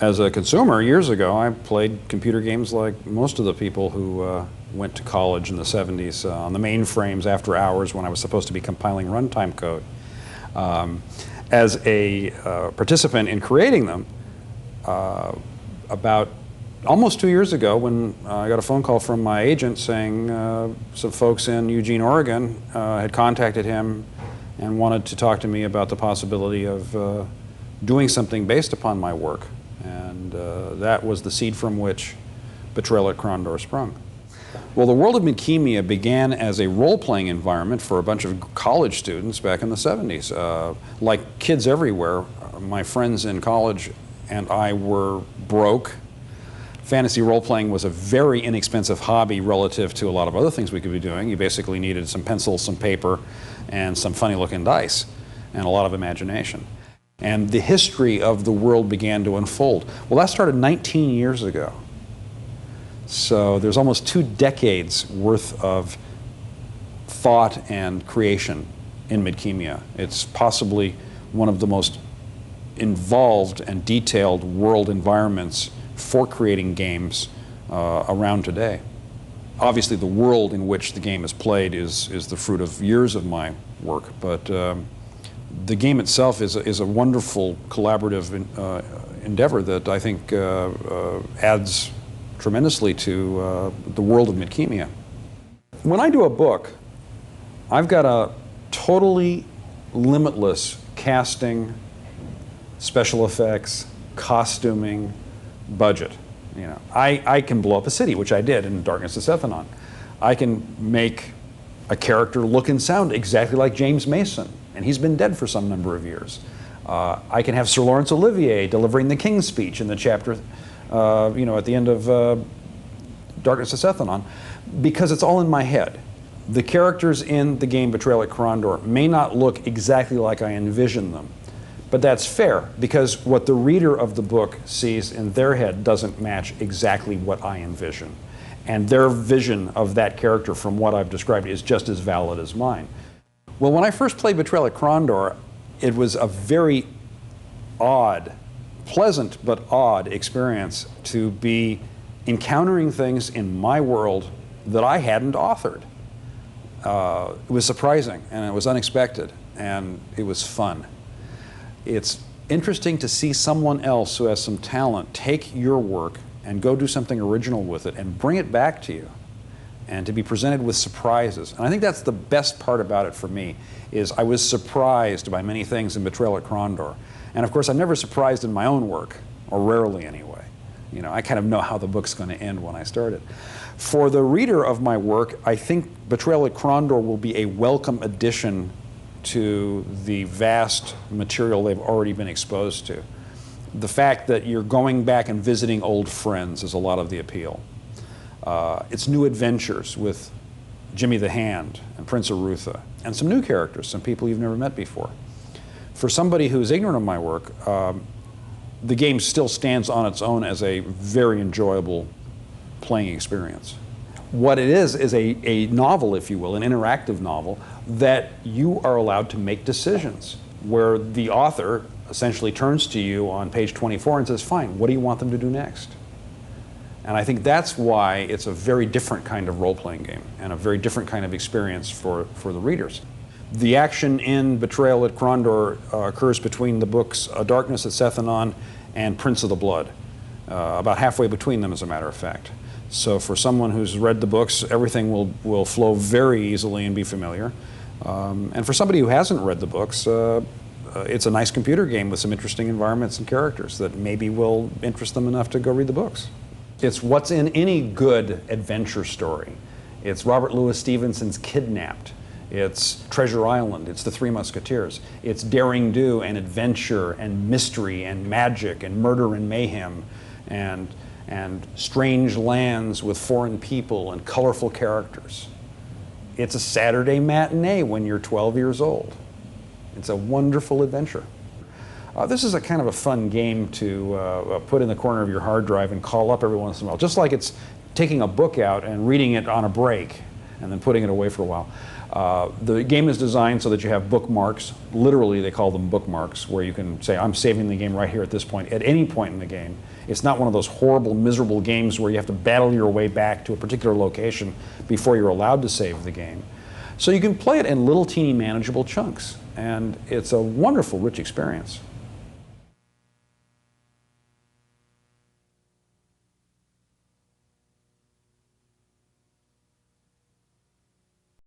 As a consumer, years ago, I played computer games like most of the people who went to college in the 70s on the mainframes after hours when I was supposed to be compiling runtime code. As a participant in creating them, about almost 2 years ago, when I got a phone call from my agent saying some folks in Eugene, Oregon had contacted him and wanted to talk to me about the possibility of doing something based upon my work. And that was the seed from which Betrayal at Krondor sprung. Well, the world of Midkemia began as a role-playing environment for a bunch of college students back in the 70s. Like kids everywhere, my friends in college and I were broke. Fantasy role-playing was a very inexpensive hobby relative to a lot of other things we could be doing. You basically needed some pencils, some paper, and some funny-looking dice, and a lot of imagination. And the history of the world began to unfold. Well, that started 19 years ago. So there's almost 2 decades worth of thought and creation in Midkemia. It's possibly one of the most involved and detailed world environments for creating games around today. Obviously, the world in which the game is played is the fruit of years of my work, but the game itself is a wonderful collaborative endeavor that I think adds tremendously to the world of Midkemia. When I do a book, I've got a totally limitless casting, special effects, costuming budget. You know, I can blow up a city, which I did in Darkness of Sethanon. I can make a character look and sound exactly like James Mason, and he's been dead for some number of years. I can have Sir Laurence Olivier delivering the King's Speech in the chapter, you know, at the end of Darkness of Sethanon, because it's all in my head. The characters in the game Betrayal at Krondor may not look exactly like I envision them, but that's fair, because what the reader of the book sees in their head doesn't match exactly what I envision. And their vision of that character from what I've described is just as valid as mine. Well, when I first played Betrayal at Krondor, it was a very odd, pleasant but odd experience to be encountering things in my world that I hadn't authored. It was surprising, and it was unexpected, and it was fun. It's interesting to see someone else who has some talent take your work and go do something original with it and bring it back to you, and to be presented with surprises. And I think that's the best part about it for me, is I was surprised by many things in Betrayal at Krondor. And of course, I'm never surprised in my own work, or rarely anyway. You know, I kind of know how the book's going to end when I start it. For the reader of my work, I think Betrayal at Krondor will be a welcome addition to the vast material they've already been exposed to. The fact that you're going back and visiting old friends is a lot of the appeal. It's new adventures with Jimmy the Hand and Prince Arutha, and some new characters, some people you've never met before. For somebody who's ignorant of my work, the game still stands on its own as a very enjoyable playing experience. What it is a novel, if you will, an interactive novel, that you are allowed to make decisions, where the author essentially turns to you on page 24 and says, fine, what do you want them to do next? And I think that's why it's a very different kind of role-playing game and a very different kind of experience for the readers. The action in Betrayal at Krondor occurs between the books Darkness at Sethanon and Prince of the Blood, about halfway between them, as a matter of fact. So for someone who's read the books, everything will flow very easily and be familiar. And for somebody who hasn't read the books, it's a nice computer game with some interesting environments and characters that maybe will interest them enough to go read the books. It's what's in any good adventure story. It's Robert Louis Stevenson's Kidnapped. It's Treasure Island. It's The Three Musketeers. It's daring do and adventure and mystery and magic and murder and mayhem and strange lands with foreign people and colorful characters. It's a Saturday matinee when you're 12 years old. It's a wonderful adventure. This is a kind of a fun game to put in the corner of your hard drive and call up every once in a while, just like it's taking a book out and reading it on a break and then putting it away for a while. The game is designed so that you have bookmarks. Literally, they call them bookmarks, where you can say, I'm saving the game right here at this point, at any point in the game. It's not one of those horrible, miserable games where you have to battle your way back to a particular location before you're allowed to save the game. So you can play it in little, teeny, manageable chunks, and it's a wonderful, rich experience.